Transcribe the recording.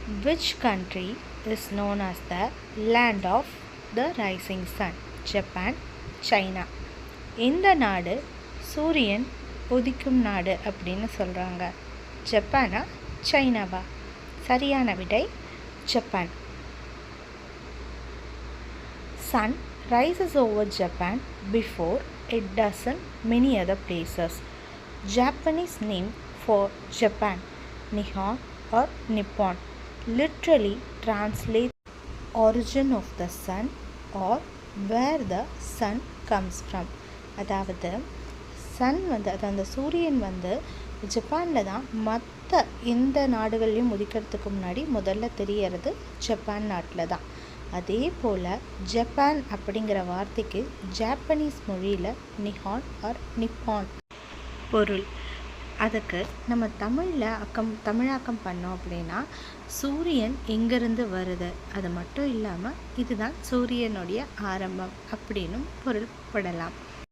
Which country is known as the land of the rising sun? Japan, China. இந்த நாடு சூரியன் உதிக்கும் நாடு அப்படின்னு சொல்கிறாங்க. ஜப்பானா சைனாவா? சரியான விடை Japan. Sun rises over Japan before it does in many other places. Japanese name for Japan, Nihon or Nippon, literally translates origin of the sun or where the sun comes from. அதாவது Sun அந்த சூரியன் ஜப்பானில் தான் மற்ற எந்த நாடுகள்லையும் உதிக்கிறதுக்கு முன்னாடி முதல்ல தெரியறது ஜப்பான் நாட்டில் தான். அதே போல் ஜப்பான் அப்படிங்கிற வார்த்தைக்கு ஜாப்பனீஸ் மொழியில் நிஹான் ஆர் நிப்பான் பொருள். அதுக்கு நம்ம தமிழாக்கம் பண்ணோம் அப்படின்னா சூரியன் எங்கேருந்து வருது, அது மட்டும் இல்லாமல் இதுதான் சூரியனுடைய ஆரம்பம் அப்படின்னும் பொருள்படலாம்.